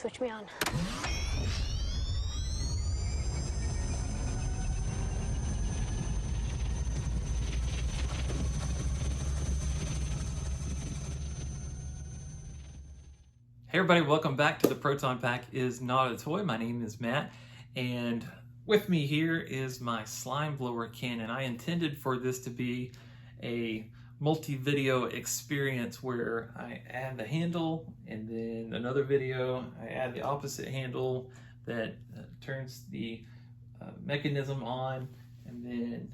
switch me on. Hey everybody, welcome back to The Proton Pack Is Not a Toy. My name is Matt, and with me here is my slime blower Canon. I intended for this to be a multi-video experience where I add the handle, and then another video I add the opposite handle that turns the mechanism on, and then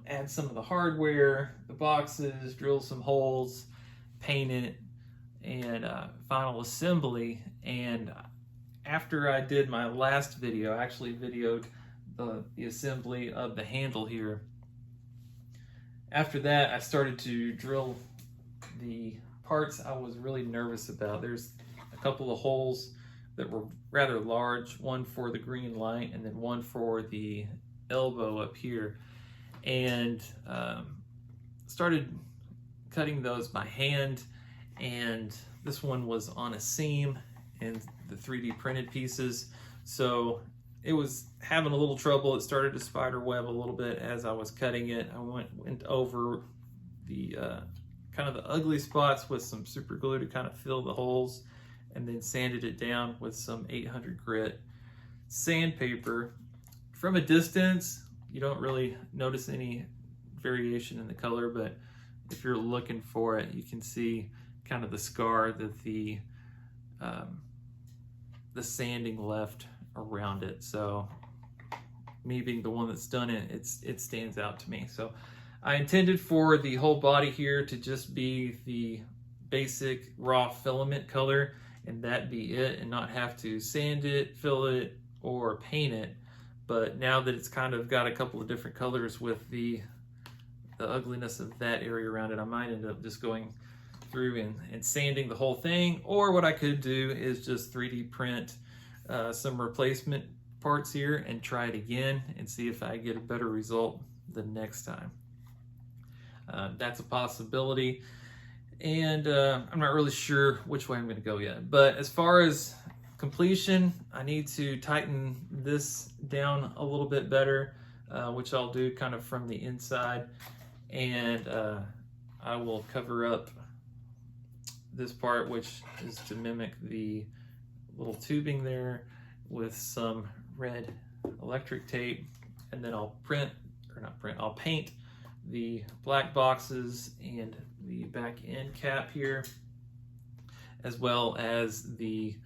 add some of the hardware, the boxes, drill some holes, paint it, and final assembly. And after I did my last video, I actually videoed the assembly of the handle here. After that, I started to drill the parts I was really nervous about. There's a couple of holes that were rather large, one for the green light and then one for the elbow up here, and started cutting those by hand. And this one was on a seam and the 3D printed pieces, so it was having a little trouble. It started to spider web a little bit as I was cutting it. I went over the kind of the ugly spots with some super glue to kind of fill the holes, and then sanded it down with some 800 grit sandpaper. From a distance, you don't really notice any variation in the color, but if you're looking for it, you can see kind of the scar that the sanding left around it. So me being the one that's done it, it stands out to me. So I intended for the whole body here to just be the basic raw filament color, and that be it, and not have to sand it, fill it, or paint it. But now that it's kind of got a couple of different colors with the ugliness of that area around it, I might end up just going through and sanding the whole thing. Or what I could do is just 3D print some replacement parts here and try it again and see if I get a better result the next time. That's a possibility, and I'm not really sure which way I'm going to go yet. But as far as completion, I need to tighten this down a little bit better, which I'll do kind of from the inside, and I will cover up this part, which is to mimic the little tubing there, with some red electric tape, and then I'll I'll paint the black boxes and the back end cap here, as well as the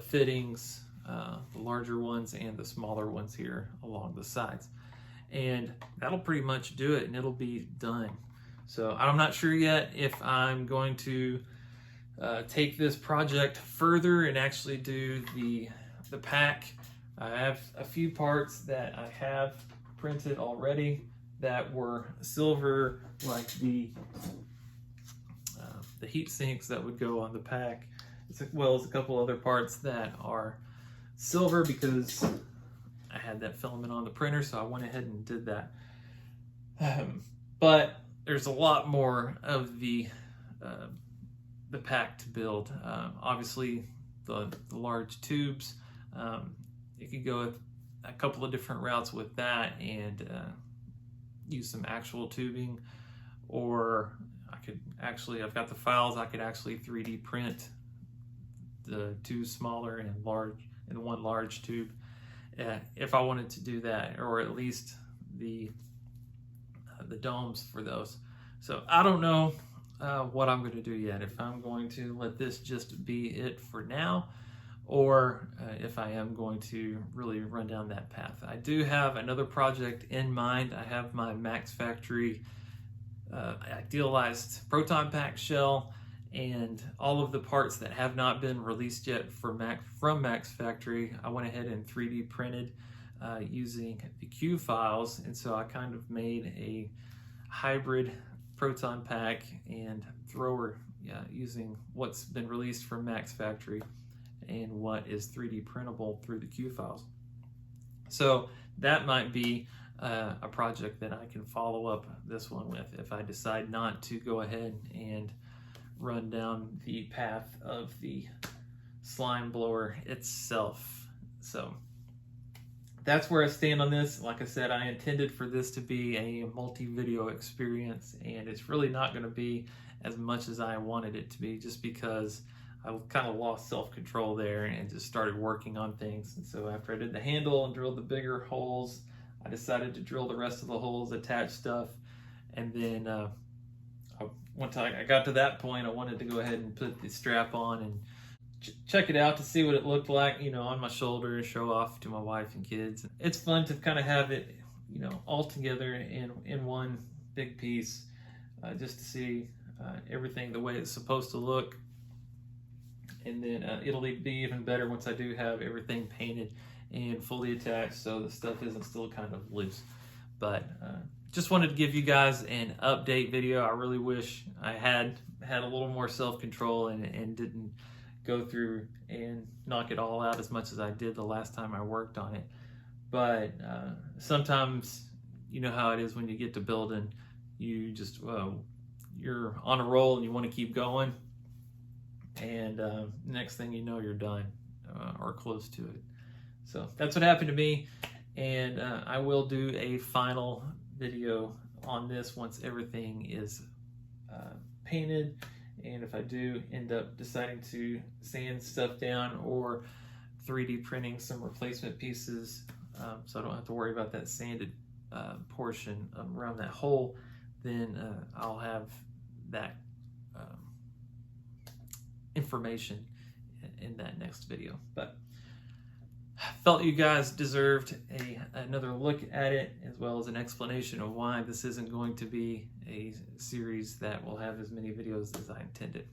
fittings, the larger ones and the smaller ones here along the sides. And that'll pretty much do it, and it'll be done. So I'm not sure yet if I'm going to take this project further and actually do the pack. I have a few parts that I have printed already that were silver, like the heat sinks that would go on the pack, as well as a couple other parts that are silver because I had that filament on the printer, so I went ahead and did that. But there's a lot more of the pack to build. Obviously, the large tubes. You could go a couple of different routes with that and use some actual tubing, or I've got the files. I could actually 3D print the two smaller and one large tube if I wanted to do that, or at least the domes for those. So I don't know what I'm going to do yet, if I'm going to let this just be it for now, or if I am going to really run down that path. I do have another project in mind. I have my Max Factory idealized proton pack shell, and all of the parts that have not been released yet from Max Factory, I went ahead and 3D printed using the Q files, and so I kind of made a hybrid proton pack and thrower using what's been released from Max Factory and what is 3D printable through the Q files. So that might be a project that I can follow up this one with if I decide not to go ahead and run down the path of the slime blower itself. So that's where I stand on this. Like I said, I intended for this to be a multi-video experience, and it's really not going to be as much as I wanted it to be, just because I kind of lost self-control there and just started working on things. And so after I did the handle and drilled the bigger holes, I decided to drill the rest of the holes, attach stuff, and then once I got to that point, I wanted to go ahead and put the strap on and check it out to see what it looked like, you know, on my shoulder, and show off to my wife and kids. It's fun to kind of have it, you know, all together in one big piece, just to see everything the way it's supposed to look. And then it'll be even better once I do have everything painted and fully attached, so the stuff isn't still kind of loose. But just wanted to give you guys an update video. I really wish I had a little more self-control and didn't go through and knock it all out as much as I did the last time I worked on it. But sometimes, you know how it is when you get to building, you just you're on a roll and you want to keep going, and next thing you know, you're done or close to it. So that's what happened to me, and I will do a final video on this once everything is painted. And if I do end up deciding to sand stuff down or 3D printing some replacement pieces, so I don't have to worry about that sanded portion around that hole, then I'll have that information in that next video. But I felt you guys deserved another look at it, as well as an explanation of why this isn't going to be a series that will have as many videos as I intended.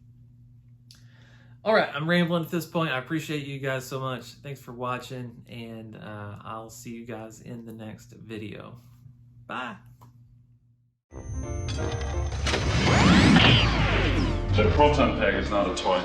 All right, I'm rambling at this point. I appreciate you guys so much. Thanks for watching, and I'll see you guys in the next video. Bye. The proton peg is not a toy.